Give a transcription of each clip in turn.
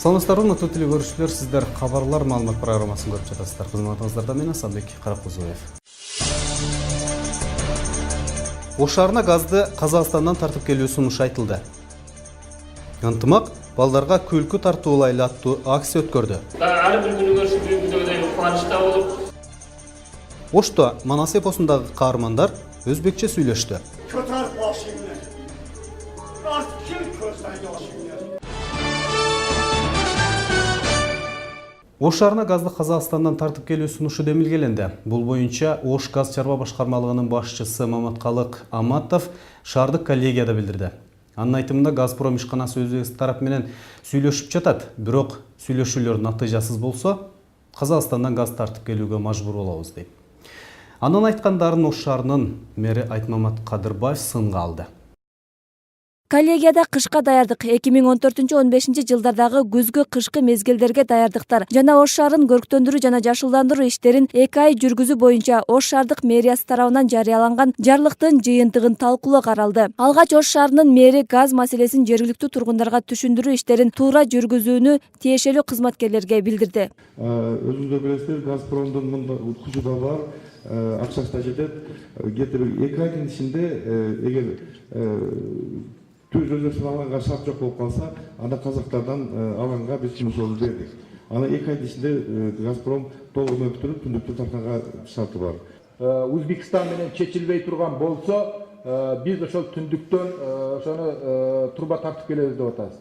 Саламатсыздар, урматтуу теле-көрүүчүлөр, сиздер кабарлар маалымат программасын көрүп жатасыздар. Кызматыңыздарда мен Асанбек Каракузуев. Ош шаарына газды Казакстандан тартып келүү сунушу айтылды. Ынтымак балдарга күлкү тартуулайлы аттуу акция өткөрдү. Ар бир күнү көрүшүп жүргүндөгүдөй кубанычта болуп. Ошто Манас эпосундагы каармандар өзбекче сүйлөштү. Ош шаарына газды Казакстандан тартып келүү сунушу демилгеленди. Бул боюнча Ош газ чарба башкармалыгынын башчысы Маматкалык Аматов шаардык коллегияда билдирди. Анын айтымында Газпром ишканасы Өзбекстан тарап менен сүйлөшүп жатат, бирок сүйлөшүүлөр натыйжасыз болсо, Казакстандан газ тартып келүүгө мажбур болобуз дейт. Анын айткандарын Ош шаарынын мэри Айтмамат Кадырбаев сынга алды. Коллегияда кышка даярдык 2014-15 жылдардагы күзгү кышкы мезгилдерге даярдыктар жана Ош шаарын көрктөндүрүү жана жашылдандыруу иштерин 2 ай жүргүзүү боюнча Ош шаардык мэриясы тарабынан жарыяланган жарлыктын жыйынтыгын талкуулоо каралды. Алгач Ош шаарынын мэри газ маселесин жергиликтүү тургундарга түшүндүрүү иштерин туура жүргүзүүнү тиешелүү кызматкерлерге билдирди. Өзүңүздөр билесиздер, Газпромдун мында уткучу да бар, акчасы да жетет. Где-то 2 айдын ичинде эгер Өзбекстан алганга шарт жок болуп калса, анда казактардан алганга биз жумуш бердик. Аны 2 айдын ичинде Газпром толук өктүрүп, түндүктү тартканга шарты бар. Өзбекстан менен чечилбей турган болсо, биз ошол түндүктөн ошону труба тартып келебиз деп атабыз.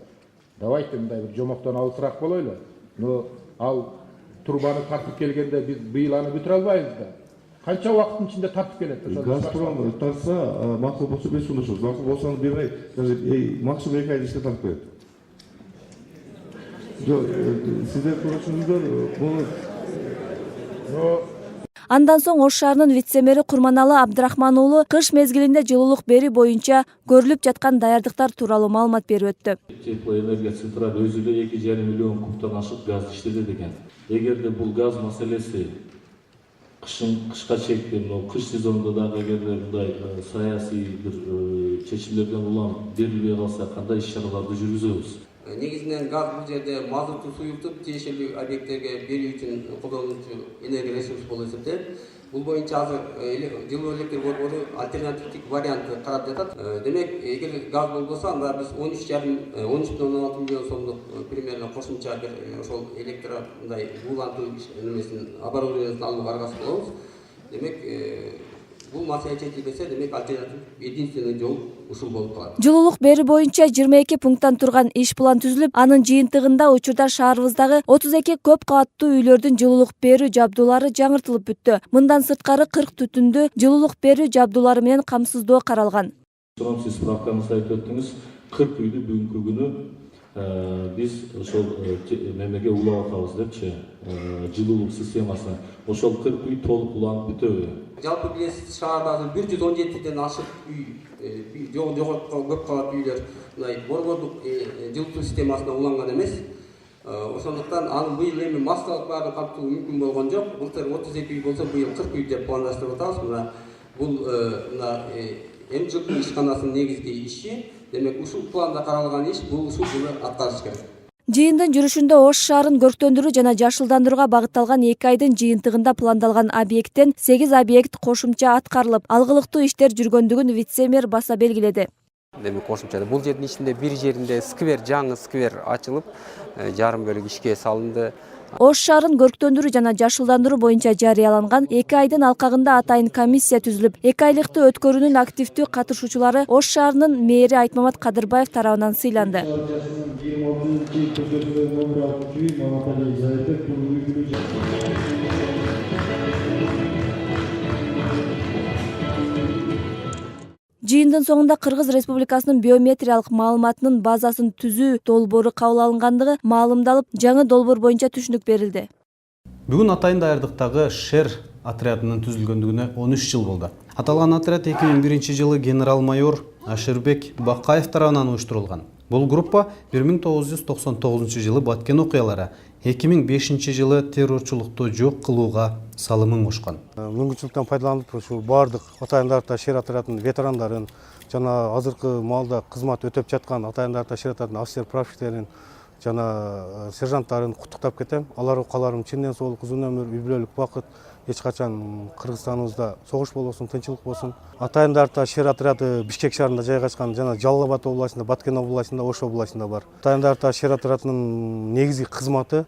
Давайте мындай бир жомоктон алысыраак болойлу. Но ал трубаны тартып келгенде биз быйыл аны бүтүрө албайбыз да. Канча убакыттын ичинде тартып келет? Газпром тартса, макул болсо биз сунушубуз. Макул болсо аны бермей, максимум 2 айдын ичинде тартып келет. Жок, сиздер көрүшүңүздөр, бул Андан соң Ош шаарынын вице-мэри Курманалы Абдрахман уулу кыш мезгилинде жылуулук берүү боюнча көрүлүп жаткан даярдыктар тууралуу маалымат берип өттү. Теплоэнергия централь өзү эле 2,5 миллион кубтан ашык газ иштетет экен. Эгерде бул газ маселеси кышка чейин, кыш сезонунда дагы эгерде мындай саясий бир чечимдерден улам берилбей калса, кандай иш-чараларды жүргүзөбүз? Негизинен газ бул жерде мазуту суюктуп тиешелүү объекттерге берүү үчүн колдонуучу энергия ресурс болуп эсептелет. Бул боюнча азыр жылуу электр борбору альтернативдик вариантты карап жатат. Демек, эгер газ болбосо, анда биз 13,16 миллион сомдук примерно кошумча бир ошол электр мындай булантуу немесин оборудованиясын алууга аргасыз болобуз. Демек, бул маселе чечилбесе, демек альтернатив единственный жол ушул болуп калат. Жылуулук берүү боюнча 22 пункттан турган иш план түзүлүп, анын жыйынтыгында учурда шаарыбыздагы 32 көп кабаттуу үйлөрдүн жылуулук берүү жабдуулары жаңыртылып бүттү. Мындан сырткары 40 түтүндү жылуулук берүү жабдуулары менен камсыздоо каралган. Сиз справкаңызды айтып өттүңүз, 40 үйдү бүгүнкү күнү биз ошол немеге улап атабыз депчи, жылуулук системасына. Ошол 40 үй толук уланып бүтөбү? Жалпы билесиз, шаардагы 117ден ашык үй, жогорку көп кабаттуу үйлөр мындай борбордук жылытуу системасына уланган эмес. Ошондуктан аны быйыл эми массалык баарын камтуу мүмкүн болгон жок. Былтыр 32 үй болсо, быйыл 40 үй деп пландаштырып атабыз. Мына бул МЖК ишканасынын негизги иши. Демек, ушул планда каралган иш бул ушул жылы аткарылыш керек. Жыйындын жүрүшүндө Ош шаарын көрктөндүрүү жана жашылдандырууга багытталган 2 айдын жыйынтыгында пландалган объекттен 8 объект кошумча аткарылып, алгылыктуу иштер жүргөндүгүн вице-мэр баса белгиледи. Демек, кошумчада бул жердин ичинде бир жеринде сквер, жаңы сквер ачылып, жарым бөлүк ишке салынды. Ош шаарын көрктөндүрүү жана жашылдандыруу боюнча жарыяланган 2 айдын алкагында атайын комиссия түзүлүп, 2 айлыкты өткөрүүнүн активдүү катышуучулары Ош шаарынын мэри Айтмамат Кадырбаев тарабынан сыйланды. Жыйындын соңунда Кыргыз Республикасынын биометриялык маалыматынын базасын түзүү долбоору кабыл алынгандыгы маалымдалып, жаңы долбоор боюнча түшүнүк берилди. Бүгүн атайын даярдыктагы ШЕР отрядынын түзүлгөндүгүнө 13 жыл болду. Аталган отряд 2001 жылы генерал-майор Ашырбек Бакаев тарабынан уюштурулган. Бул группа 1999 жылы Баткен окуялары, 2005 жылы террорчулукту жок кылууга салымын кошкон. Мүмкүнчүлүктөн пайдаланып, ушул бардык атайындарда ШЕР отрядынын ветерандарын жана азыркы маалда кызмат өтөп жаткан атайындарда ШЕР отрядынын офицер прапорщиктерин жана сержанттарын куттуктап кетем. Алар укаларым чынден соолук, узун өмүр, үй бүлөлүк бакыт. Эч качан Кыргызстаныбызда согуш болбосун, тынчылык болсун. Атайындарда шер отряды Бишкек шаарында жайгашкан, жана Жалал Абад областында, Баткен областында, Ош областында бар. Атайындарда шер отрядынын негизги кызматы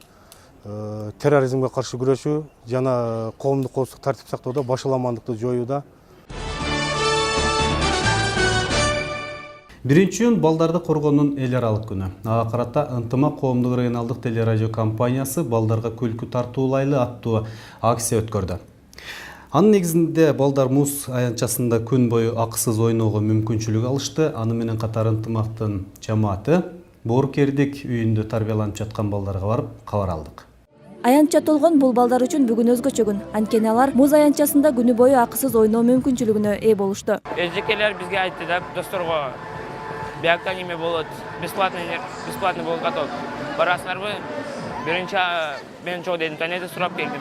терроризмге каршы күрөшүү жана коомдук коопсуздук, тартип сактоодо, башаламандыкты жоюуда. Биринчиден балдарды коргоонун эл аралык күнү. Ага карата Ынтымак коомдук регионалдык телерадио компаниясы балдарга күлкү тартуулайлы аттуу акция өткөрдү. Анын негизинде балдар муз аянтчасында күн бою акысыз ойноого мүмкүнчүлүк алышты. Аны менен катар Ынтымактын жамааты Боорукердик үйүндө тарбияланып жаткан балдарга барып кабар алдык. Аянтча толгон бул балдар үчүн бүгүн өзгөчө күн. Анткени алар муз аянтчасында күнү бою акысыз ойноо мүмкүнчүлүгүнө ээ болушту. Эжекелер бизге айтты да, досторго биякта неме болот, бесплатный болот каток. Барасыңарбы? Биринчи мен жок дедим, таңертең сурап келдим.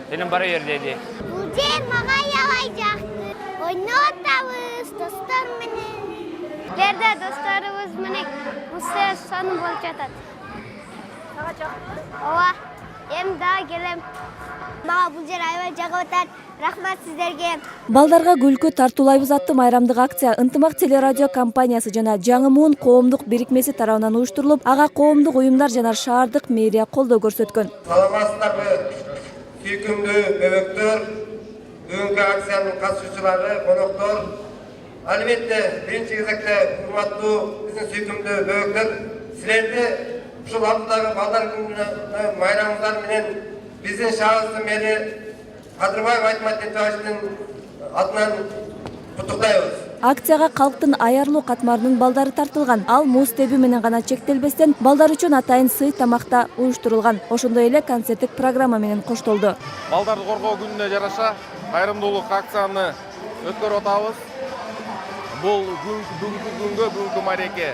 Дедим бара бер деди. Бул жер мага аябай жакты. Ойноп атабыз достор менен. Жерде досторубуз менен муз саны болуп жатат. Сага жакпы? Ооба. Эми дагы келем. Мага бул жер аябай жагып атат. Рахмат сиздерге. Балдарга күлкү тартуулайбыз аттуу майрамдык акция Ынтымак телерадио компаниясы жана Жаңы Муун коомдук бирикмеси тарабынан уюштурулуп, ага коомдук уюмдар жана шаардык мэрия колдоо көрсөткөн. Саламатсыздарбы, сүйкүмдүү бөбөктөр, бүгүнкү акциянын катышуучулары, коноктор. Албетте, биринчи кезекте урматтуу биздин сүйкүмдүү бөбөктөр, силерди ушул алдыдагы балдар күнүнө майрамыңыздар менен биздин шаарыбыздын мэри Кадырбаев Айтмат Тентебаевичтин атынан куттуктайбыз. Акцияга калктын аярлуу катмарынын балдары тартылган. Ал муз тебүү менен гана чектелбестен, балдар үчүн атайын сый тамакта уюштурулган. Ошондой эле концерттик программа менен коштолду. Балдарды коргоо күнүнө жараша кайрымдуулук акцияны өткөрүп атабыз. Бул бүгүнкү мареке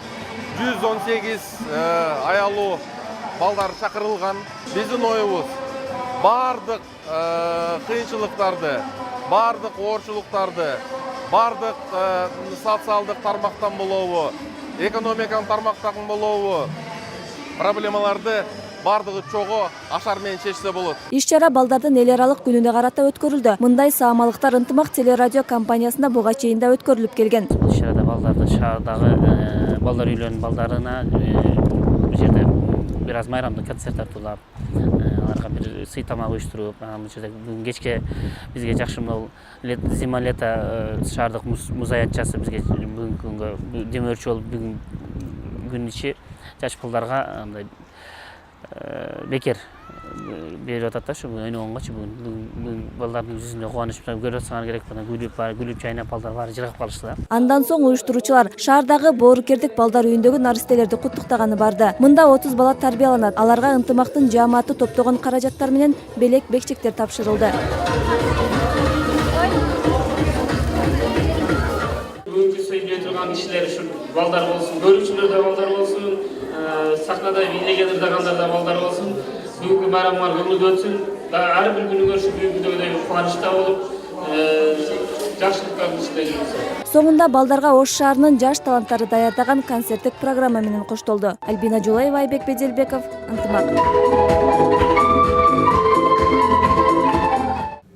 118 аялуу балдар чакырылган. Биздин оюбуз бардык кыйынчылыктарды, бардык оорчулуктарды, бардык социалдык тармактан болобу, экономиканын тармактан болобу проблемаларды бардыгы чогуу ашар менен чечсе болот. Иш-чара балдардын эл аралык күнүнө карата өткөрүлдү. Мындай саамалыктар Ынтымак телерадио компаниясында буга чейин да өткөрүлүп келген. Бул иш-чарада балдарды шаардагы балдар үйлөрүнүн балдарына бул жерде бир аз майрамдык концерт тартуулап, аларга бир сый тамак уюштуруп, бул жерде бүгүн кечке бизге жакшы могул зима лето шаардык муз аянтчасы бизге бүгүнкү күнгө демөөрчү болуп бүгүн күн ичи жаш балдарга мындай бекер берип атат да, ушу ойногонгочу бүгүн балдардын жүзүндө кубаныч көрүп атсаңар керек, күлүп жайнап балдар баары жыргап калышты да. Андан соң уюштуруучулар шаардагы Боорукердик балдар үйүндөгү наристелерди куттуктаганы барды. Мында 30 бала тарбияланат. Аларга Ынтымактын жааматы топтогон каражаттар менен белек бекчектер тапшырылды. Бүгүнкү сөйлөй турган кишилер ушу балдар болсун, көрүүчүлөр да балдар болсун, сахнада бийлеген ырдагандар да балдар болсун. Бүгүнкү байрамыңар көңүлдүү өтсүн. Ар бир күнү көрүшүп бүгүнкүдөгүдөй кубанычта болуп, жакшылыктардын ичинде жүрүңүздөр. Соңунда балдарга Ош шаарынын жаш таланттары даярдаган концерттик программа менен коштолду. Альбина Жулаева, Айбек Беделбеков, Ынтымак.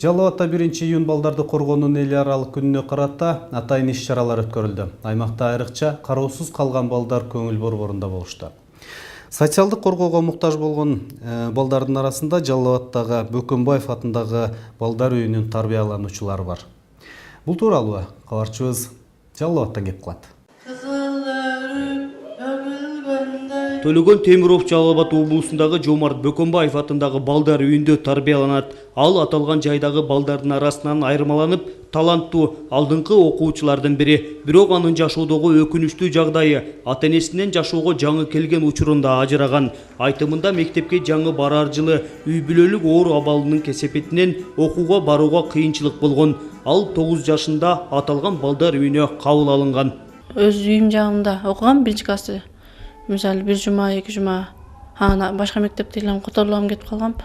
Жалал Абадта 1-июнь балдарды коргоонун эл аралык күнүнө карата атайын иш-чаралар өткөрүлдү. Аймакта айрыкча кароосуз калган балдар көңүл борборунда болушту. Социалдык коргоого муктаж болгон балдардын арасында Жалал Абадтагы Бөкөнбаев атындагы балдар үйүнүн тарбиялануучулары бар. Бул тууралуу кабарчыбыз Жалал Абадтан кеп калат. Төлөгөн Темиров Жалал Абад облусундагы Жомарт Бөкөнбаев атындагы балдар үйүндө тарбияланат. Ал аталган жайдагы балдардын арасынан айырмаланып, таланттуу алдыңкы окуучулардын бири. Бирок анын жашоодогу өкүнүчтүү жагдайы ата-энесинен жашоого жаңы келген учурунда ажыраган. Айтымында мектепке жаңы барар жылы үй бүлөлүк оор абалынын кесепетинен окууга барууга кыйынчылык болгон. Ал 9 жашында аталган балдар үйүнө кабыл алынган. Өз үйүм жагымда окугам 1-классты. Мисалы 1 жума, 2 жума башка мектепте элем которулгам кетип калгам.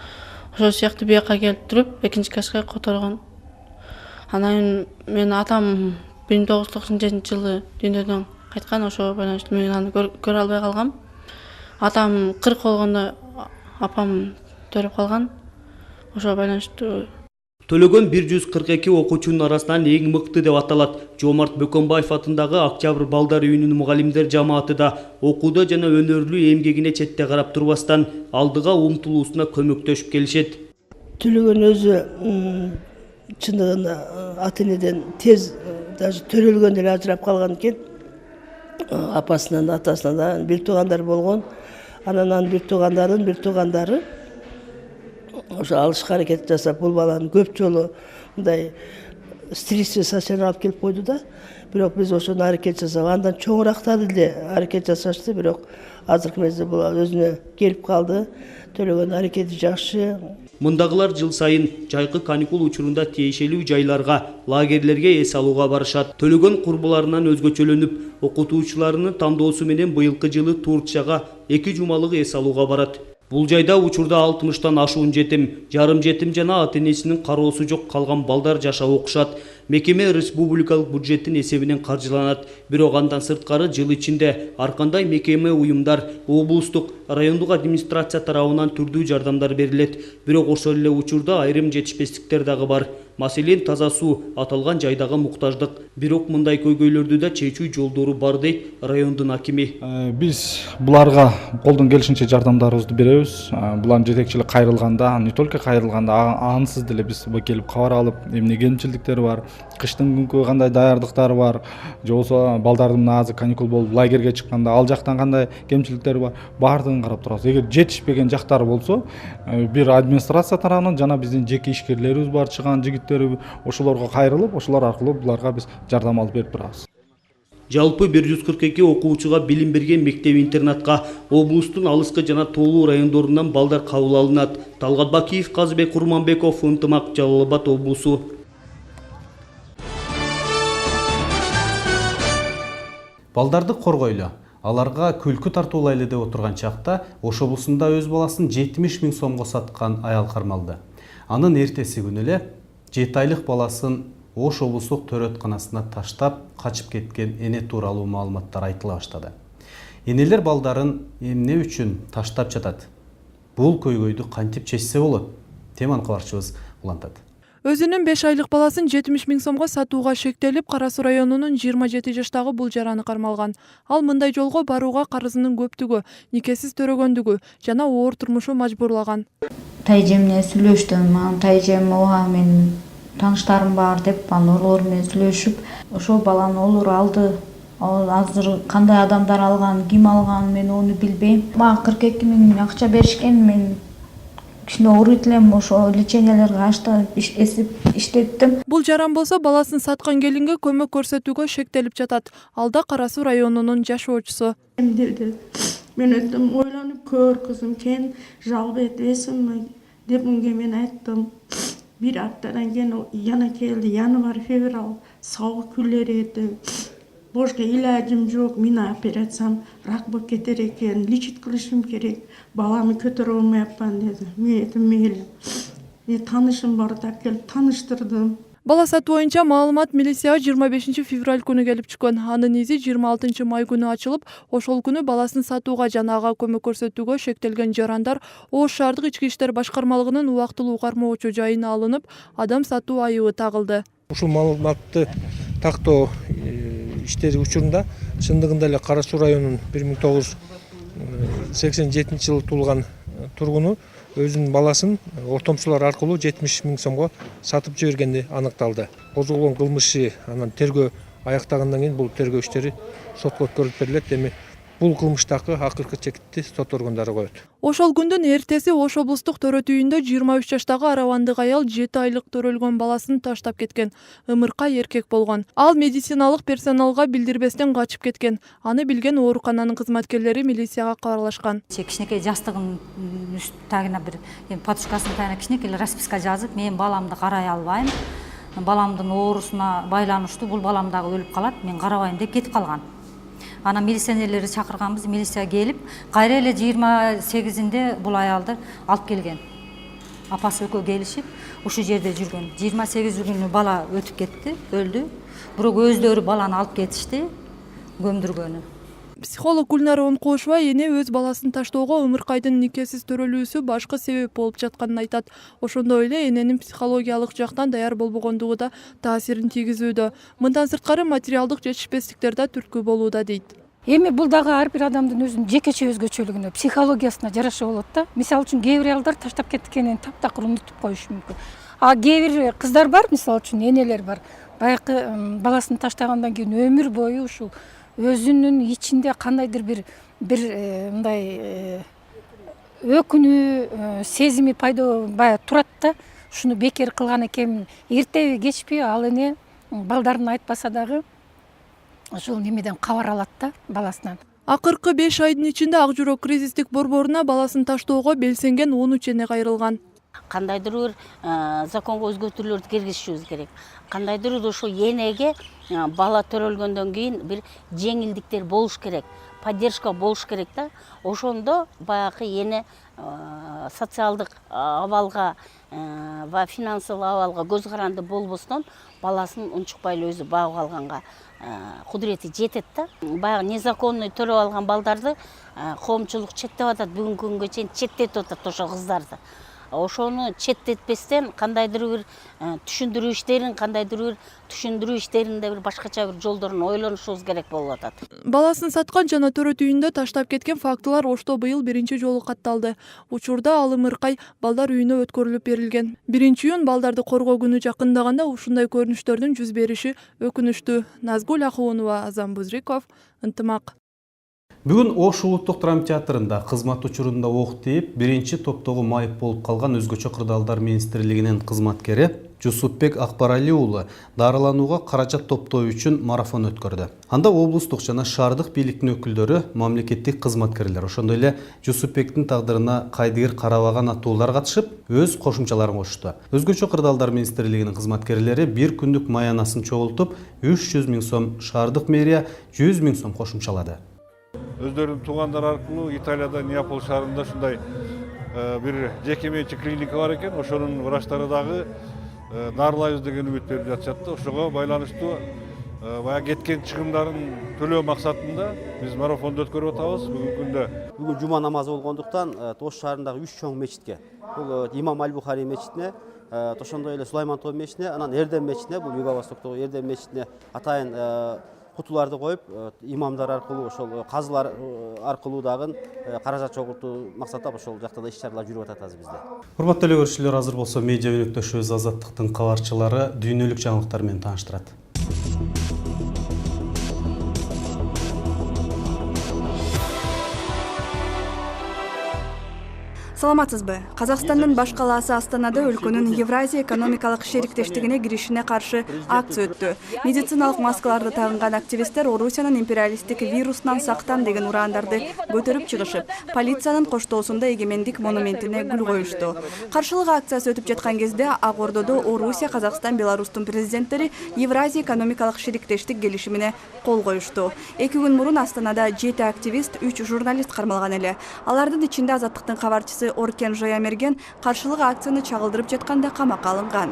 Ошол сыяктуу бияка келип туруп 2-класска которгон. Анан мен атам 1997 жылы дүйнөдөн кайткан, ошого байланыштуу мен аны көрө албай калгам. Атам 40 болгондо апам төрөп калган. Ошого байланыштуу Төлөгөн 142 окуучунун арасынан эң мыкты деп аталат. Жомарт Бөкөнбаев атындагы Октябрь балдар үйүнүнүн мугалимдер жамааты да окууда жана өнөрлүү эмгегине четте карап турбастан алдыга умтулуусуна көмөктөшүп келишет. Төлөгөн өзү чындыгында ата энеден тез даже төрөлгөндө эле ажырап калган экен. Апасынан атасынан да бир туугандар болгон. Анан бир туугандары ошо алышка аракет жасап бул баланы көп жолу мындай стресске состояние алып келип койду да. Бирок биз ошону аракет жасап, андан чоңурактады деле аракет жасашты, бирок азыркы мезгилде бул өзүнө келип калды. Төлөгөн аракети жакшы. Мындагылар жыл сайын жайкы каникул учурунда тиешелүү жайларга, лагерлерге эс алууга барышат. Төлөгөн курбуларынан өзгөчөлөнүп, окутуучуларынын тандоосу менен быйылкы жылы Турчияга 2 жумалык эс алууга барат. Бул жайда учурда 60тан ашуун жетим, жарым жетим жана ата энесинин кароосу жок калган балдар жашап окушат. Мекеме республикалык бюджеттин эсебинен каржыланат. Бирок андан сырткары жыл ичинде ар кандай мекеме, уюмдар, облустук, райондук администрация тарабынан түрдүү жардамдар берилет. Бирок ошол эле учурда айрым жетишпестиктер дагы бар. Маселен, таза суу, аталган жайдагы муктаждык. Бирок мындай көйгөйлөрдү да чечүү жолдору бар дейт райондун акими. Биз буларга колдон келишинче жардамдарыбызды беребиз. Булардын жетекчилиги кайрылганда, не только кайрылганда, ансыз деле биз келип кабар алып, эмне кемчиликтери бар, кыштын күнкү кандай даярдыктары бар, же болбосо балдардын мына азыр каникул болуп лагерге чыкканда ал жактан кандай кемчиликтери бар, баардыгын карап турабыз. Эгер жетишпеген жактары болсо, бир администрация тарабынан жана биздин жеке ишкерлерибиз бар, чыган жигиттери ошолорго кайрылып, ошолор аркылуу буларга биз жардам алып берип турабыз. Жалпы 142 окуучуга билим берген мектеп-интернатка облустун алыскы жана тоолуу райондорунан балдар кабыл алынат. Талгат Бакиев, Казыбек Курманбеков, Ынтымак, Жалал Абад облусу. Балдарды коргойлу. Аларга күлкү тартуулайлы деп отурган чакта Ош облусунда өз баласын 70 000 сомго саткан аял кармалды. Анын эртеси күнү эле 7 айлык баласын Ош облустук төрөтканасына таштап качып кеткен эне тууралуу маалыматтар айтыла баштады. Энелер балдарын эмне үчүн таштап жатат? Бул көйгөйдү кантип чечсе болот? Теманы кабарчыбыз улантат. Өзүнүн 5 айлык баласын 70 000 сомго сатууга шектелип, Кара Суу районунун 27 жаштагы Булжараны кармалган. Ал мындай жолго барууга карызынын көптүгү, никесиз төрөгөндүгү жана оор турмушу мажбурлаган. Тайжем менен сүйлөштүм. Тайжем ооба мен тааныштарым бар деп, орлор менен сүйлөшүп, ошол баланы олор алды. Ал азыр кандай адамдар алган, ким алган, мен ону билбейм. Мага 42 000 акча беришкен, мен кичине ооруйт элем, ошо лечениялерге ашта иштеттим. Бул жаран болсо баласын саткан келинге көмөк көрсөтүүгө шектелип жатат. Алда Кара Суу районунун жашоочусу. Мен өттүм, ойлонуп көр кызым, сен жалбет эсим деп унга мен айттым. Bir haftadan keyin yana keldi, yanvar, fevral, soğuk günleri edi. Boşka ilacım yok, meni operatsam rak болып keter eken, lechit qilishim kerak. Balamı kötür olmayapman dedi. Men aytdim, meyli. Men tanışım бар деп kelip tanıştırdım. Бала сатуу боюнча маалымат милицияга 25 февраль күнү келип чыккан. Анын изи 26 май күнү ачылып, ошол күнү баласын сатууга жана ага көмөк көрсөтүүгө шектелген жарандар Ош шаардык ички иштер башкармалыгынын убактылуу кармоочу жайына алынып, адам сатуу айыбы тагылды. Ушул маалыматты тактоо иштери учурунда чындыгында эле Кара Суу районунун 1987 жылы туулган тургуну өзүнүн баласын ортомчулар аркылуу 70 000 сомго сатып жибергени аныкталды. Козголгон кылмышы анан тергөө аяктагандан кийин бул тергөө иштери сотко өткөрүлүп берилет. Эми бул кылмыштагы акыркы чекитти сот органдары коет. Ошол күндүн эртеси Ош облустук төрөт үйүндө 23 жаштагы аравандык аял 7 айлык төрөлгөн баласын таштап кеткен. Ымырка эркек болгон. Ал медициналык персоналга билдирбестен качып кеткен. Аны билген оорукананын кызматкерлери милицияга кабарлашкан. Кичинекей жастыгынын тагына бир подушкасынын тагына кичинекей расписка жазып, мен баламды карай албайм. Баламдын оорусуна байланыштуу бул балам дагы өлүп калат, мен карабайм деп кетип калган. Ана милиционерлерди чакырганбыз, милиция келип, кайра эле 28-inde бул аялды алып келген. Апасы экөө келишип, ушул жерде жүргөн. 28 күнү бала өтүп кетти, өлдү. Бирок өздөрү баланы алып кетишти, көмдүргөнү. Психолог Гүлнара Онкошова эне өз баласын таштоого ымыркайдын никесиз төрөлүүсү башкы себеп болуп жатканын айтат. Ошондой эле эненин психологиялык жактан даяр болбогондугу да таасирин тийгизүүдө. Мындан сырткары материалдык жетишпестиктер да түрткү болууда дейт. Эми бул дагы ар бир адамдын өзүнүн жекече өзгөчөлүгүнө, психологиясына жараша болот да. Мисалы үчүн кээ бир аялдар таштап кеткенин таптакыр унутуп коюшу мүмкүн. А кээ бир кыздар бар, мисалы үчүн энелер бар. Баягы баласын таштагандан кийин өмүр бою ушул өзүнүн ичинде кандайдыр бир мындай өкүнүү сезими пайда баягы турат да. Ушуну бекер кылган экен, эртеби кечпи ал эне балдарына айтпаса дагы ошол немеден кабар алат да баласынан. Акыркы 5 айдын ичинде Ак жүрөк кризистик борборуна баласын таштоого белсенген 13 эне кайрылган. Кандайдыр бир законго өзгөртүүлөрдү киргизишибиз керек. Кандайдыр бир ошол энеге бала төрөлгөндөн кийин бир жеңилдиктер болуш керек, поддержка болуш керек да. Ошондо баягы эне социалдык абалга ва финансылык абалга көз каранды болбостон баласын унчукпай эле өзү багып алганга кудурети жетет да. Баягы незаконный төрөп алган балдарды коомчулук четтеп атат, бүгүнкү күнгө чейин четтетип атат ошол кыздарды. Ошону четтетпестен кандайдыр бир түшүндүрүү иштеринде бир башкача бир жолдорун ойлонушубуз керек болуп атат. Баласын саткан жана төрөт үйүндө таштап кеткен фактылар Ошто быйыл биринчи жолу катталды. Учурда ал ымыркай балдар үйүнө өткөрүлүп берилген. Биринчи июнь балдарды коргоо күнү жакындаганда ушундай көрүнүштөрдүн жүз бериши өкүнүштүү. Назгүл Ахуонова, Азам Бузриков, Ынтымак. Бүгін Ош улуттук драма театрында кызмат учурунда ок тийип, биринчи топтогу майып болуп калган Өзгөчө кырдаалдар министрлигинин кызматкери Жусупбек Акбарали уулу дарыланууга каражат топтоо үчүн марафон өткөрдү. Анда облустук жана шаардык бийликтин өкүлдөрү, мамлекеттик кызматкерлер, ошондой эле Жусупбектин тагдырына кайдыгер карабаган атуулар катышып, өз кошумчаларын кошушту. Өзгөчө кырдаалдар министрлигинин кызматкерлери бир күндүк маянасын чогултуп, 300 000 сом, шаардык мэрия 100 000 сом кошумчалады. Өздөрүнүн туугандары аркылуу Италияда Неаполь шаарында ушундай бир жеке менчик клиника бар экен. Ошонун врачтары дагы дарылайбыз деген үмүт берип жатышат да. Ошого байланыштуу баягы кеткен чыгымдарын төлөө максатында биз марафонду өткөрүп атабыз. Бүгүнкү күндө бүгүн жума намазы болгондуктан Тош шаарындагы 3 чоң мечитке, бул Имам Аль-Бухари мечитине, ошондой эле Сулайман Тоо мечитине, анан Эрдем мечитине, бул Юго-Востоктогу Эрдем мечитине атайын кутуларды коюп, имамдар аркылуу, ошол казылар аркылуу дагы каражат чогултуу максатта ошол жакта да иш-чаралар жүрүп атат азыр bizde. Урматтуу көрүүчүлөр, азыр болсо медиа өнөктөшүбүз Азаттыктын кабарчылары дүйнөлүк жаңылыктар менен тааныштырат. Саламатсызбы? Казакстандын баш калаасы Астанада өлкөнүн Евразия экономикалык шериктештигине киришине каршы акция өттү. Медициналык маскаларды тагынган активисттер Орусиянын империалисттик вирусунан сактан деген урандарды көтөрүп чыгышып, полициянын коштоосунда эгемендик монументине гүл коюшту. Каршылык акциясы өтүп жаткан кезде Ак Ордодо Орусия, Казакстан, Беларустун президенттери Евразия экономикалык шериктештик келишимине кол коюшту. 2 күн мурун Астанада 7 активист, 3 журналист кармалган эле. Алардын ичинде Азаттыктын кабарчысы Оркен Жоямерген каршылык акцияны чагылдырып жатканда камакка алынган.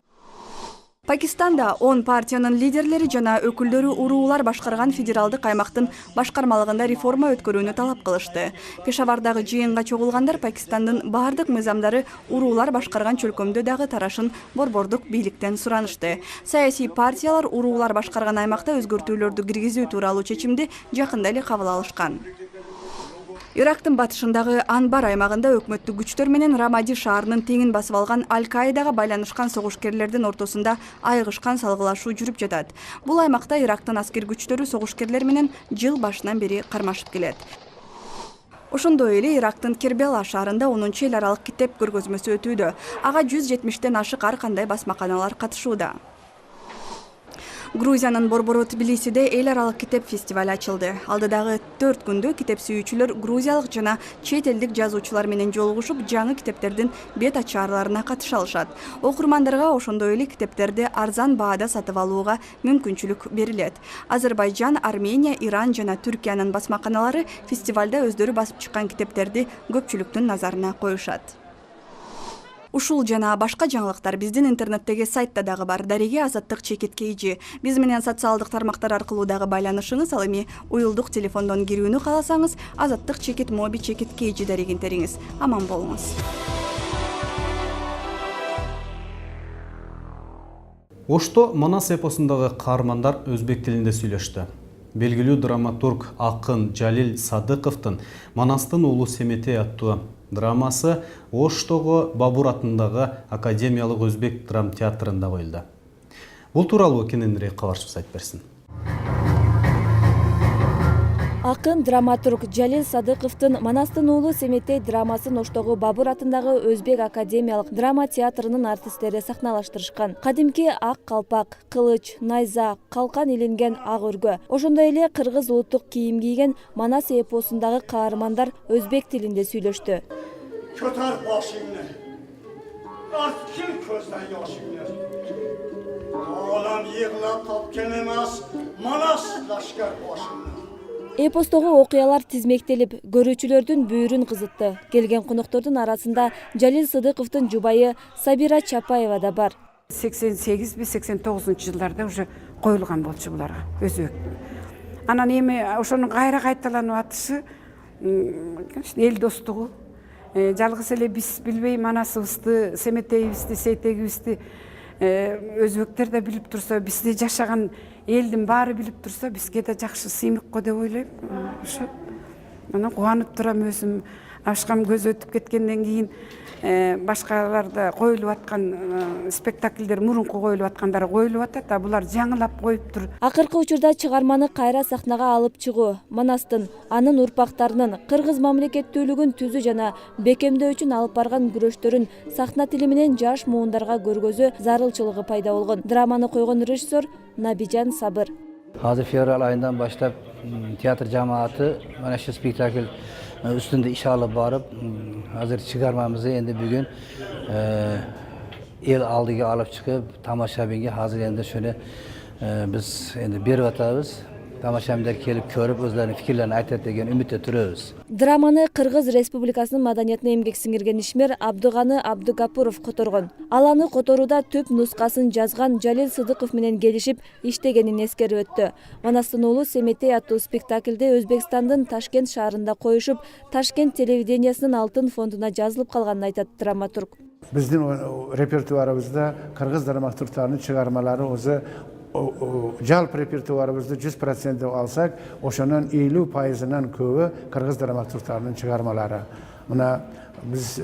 Пакистанда 10 партиянын лидерлери жана өкүлдөрү уруулар башкарган федералдык аймактын башкармалыгында реформа өткөрүүнү талап кылышты. Пешавардагы жыйынга чогулгандар Пакистандын бардык мыйзамдары уруулар башкарган чөлкөмдө дагы тарашын борбордук бийликтен суранышты. Саясий партиялар уруулар башкарган аймакта өзгөртүүлөрдү киргизүү тууралуу чечимди жакында эле кабыл алышкан. Ирактын батышындагы Анбар аймагында өкмөттүк күчтөр менен Рамади шаарынын теңин басып алган Аль-Каидага байланышкан согушкерлердин ортосунда айыгышкан салгылашуу жүрүп жатат. Бул аймакта Ирактын аскер күчтөрү согушкерлер менен жыл башынан бери кармашып келет. Ошондой эле Ирактын Кербела шаарында 10-эл аралык китеп көргөзмөсү өтүүдө. Ага 170тен ашык ар кандай басмаканалар катышууда. Грузиянын борбору Тбилисиде эл аралык китеп фестиваль ачылды. Алдыдагы 4 күндө китеп сүйүүчүлөр грузиялык жана чет элдик жазуучулар менен жолугушуп, жаңы китептердин бет ачаарларына катыша алышат. Окурмандарга ошондой эле китептерди арзан баада сатып алууга мүмкүнчүлүк берилет. Азербайжан, Армения, Иран жана Түркиянын басмаканалары фестивалда өздөрү басып чыккан китептерди көпчүлүктүн назарына коюшат. Ушул жана башка жаңылыктар биздин интернеттеги сайтта дагы бар. Дареге Азаттык чекит KG. Биз менен социалдык тармактар аркылуу дагы байланышыңыз, ал эми уюлдук телефондон кирүүнү кааласаңыз, Азаттык чекит моби чекит KG дарегин териңиз. Аман болуңуз. Ошто Манас эпосундагы каармандар өзбек тилинде сүйлөштү. Белгилүү драматург акын Жалил Садыковдун Манастын уулу Семетей аттуу драмасы Оштогу Бабур атындагы Академиялык өзбек драм театрында коюлду. Бул тууралуу кененирээк кабарчыбыз айтып берсин. Акын драматург Жалил Садыковдун Манастын уулу Семетей драмасын Оштогу Бабур атындагы Өзбек академиялык драма театрынын артисттери сахналаштырышкан. Кадимки ак калпак, кылыч, найза, калкан илинген ак өргө, ошондой эле кыргыз улуттук кийим кийген Манас эпосундагы каармандар өзбек тилинде сүйлөштү. Köter başını, artkil közden yaşını. Olam yığılap tapken emas, Manas laşkar başını. Эпостогу окуялар тизмектелип, көрүүчүлөрдүн бүйүрүн кызытты. Келген коноктордун арасында Жалил Садыковдун жубайы Сабира Чапаева да бар. 88-89 жылдарда уже коюлган болчу буларга өзбек. Анан эми ошонун кайра кайталанып атышы эл достугу. Жалгыз эле биз билбей Манасыбызды, Семетейибизди, Сейтегибизди өзбектер да билип турса, бизде жашаган элдин баары билип турса, бизге да жакшы сыймык го деп ойлойм. Ошо. Анан кубанып турам өзүм. Ашкам көз өтүп кеткенден кийин башкаларда коюлуп аткан спектакльдер, мурунку коюлуп аткандары коюлуп атат, а булар жаңылап коюптур. Акыркы учурда чыгарманы кайра сахнага алып чыгуу, Манастын, анын урпактарынын кыргыз мамлекеттүүлүгүн түзүү жана бекемдөө үчүн алып барган күрөштөрүн сахна тили менен жаш муундарга көргөзүү зарылчылыгы пайда болгон. Драманы койгон режиссер Набижан Сабыр. Hazır fevral ayından başlap tiyatro cemaati mana şu spektakl üstünde iş alıp barıp hazır çıkarmamızı endi bugün el aldıga alıp çıkıp tamaşabinge hazır endi şöyle biz endi berip atabız. Tamaşamlar kelip körüp özlerinin fikirlerini aytat деген үмүттө турабыз. Драманы Кыргыз Республикасынын маданиятына эмгек сиңирген ишмер Абдыганы Абдыгапуров которгон. Ал аны которууда төп нускасын жазган Жалил Садыков менен келишип иштегенин эскерип өттү. Манастын уулу Семетей аттуу спектаклде Өзбекстандын Ташкент шаарында коюшуп, Ташкент телевидениясынын алтын фондуна жазылып калганын айтат драматург. Биздин репертуарыбызда кыргыз драматургтарынын чыгармалары өзү жалпы репертуарыбызды 100% алсак, ошонун 50%-ынан көбү кыргыз драматургтарынын чыгармалары. Мына биз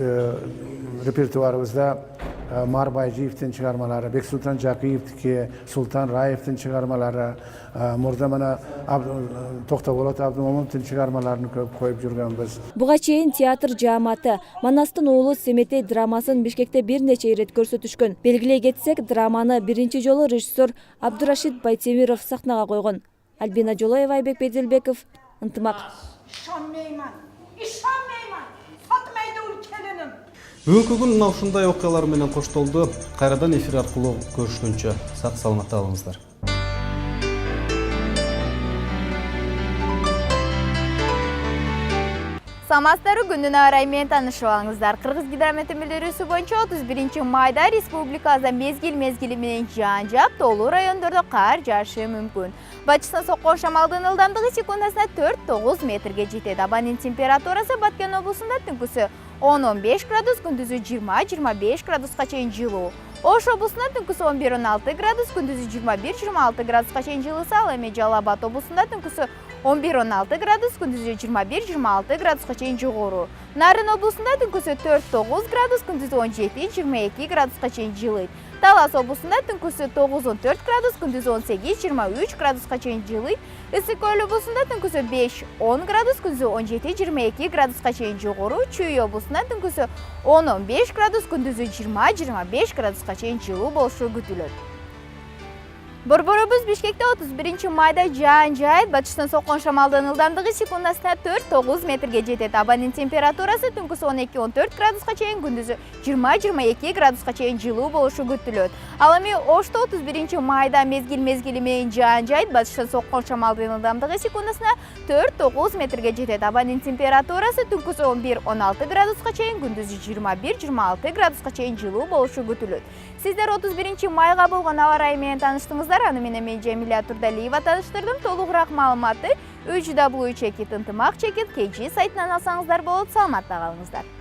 репертуарыбызда Марбайжиевдин чыгармалары, Бексултан Жакиевдики, Султан Раевдин чыгармалары, мурда мына Токтогулат Абдымомуновдун чыгармаларын көп коюп жүргөнбүз. Буга чейин театр жааматы Манастын уулу Семетей драмасын Бишкекте бир нече ирет көрсөтүшкөн. Белгилей кетсек, драманы биринчи жолу режиссер Абдурашид Байтемиров сахнага койгон. Альбина Жолоева, Айбек Бедилбеков, ынтымак. Бүгүнкү күн мына ушундай окуялар менен коштолду. Кайрадан эфир аркылуу көрүшкөнчө сак саламатта болуңуздар. Самастары күнүнө арай менен таанышыбаңыздар. Кыргыз гидрометео билдирүүсү боюнча 31 майда республикада мезгил менен жаан-жаап, тоолуу райондордо кар жаашы мүмкүн. Батышынан соккон шамалдын ылдамдыгы секундасына 4-9 метрге жетет. Абанын температурасы Баткен облусунда түнкүсү 10-15 градус, күндүзү 20-25 градуска чейин жылуу. Ош облусунда түнкүсү 11-16 градус, күндүзү 21-26 градуска чейин жылыса, ал эми Жалал Абад облусунда түнкүсү 11-16 градус, күндүзү 21-26 градуска чейин жогору. Нарын облусунда түнкүсү 4-9 градус, күндүзү 17-22 градуска чейин жылыйт. Талас облусунда түнкүсү 9-14 градус, күндүзү 18-23 градуска чейин жылыйт. Ысык Көл облусунда түнкүсү 5-10 градус, күндүзү 17-22 градуска чейин жогору. Чүй облусунда түнкүсү 10-15 градус, күндүзү 20-25 градуска чейин жылуу болушу күтүлөт. Борборубуз Бишкекте 31 майда жаан жайыт, батыштан соккон шамалдын ылдамдыгы секундасына 4-9 метрге жетет. Абанын температурасы түнкүсү 12-14 градуска чейин, күндүзү 20-22 градуска чейин жылуу болушу күтүлөт. Ал эми Ошто 31 майда мезгил менен жаан жайыт, батыштан соккон шамалдын ылдамдыгы секундасына 4-9 метрге жетет. Абанын температурасы түнкүсү 11-16 градуска чейин, күндүзү 21-26 градуска чейин жылуу болушу күтүлөт. Сиздер 31 майга болгон аба ырайы менен тааныштыңыздар. Аны менен мен Жемилия Турдалиева тааныштырдым. Толугураак маалыматты www.ntымак.kg сайтынан алсаңыздар болот. Саламатта калыңыздар.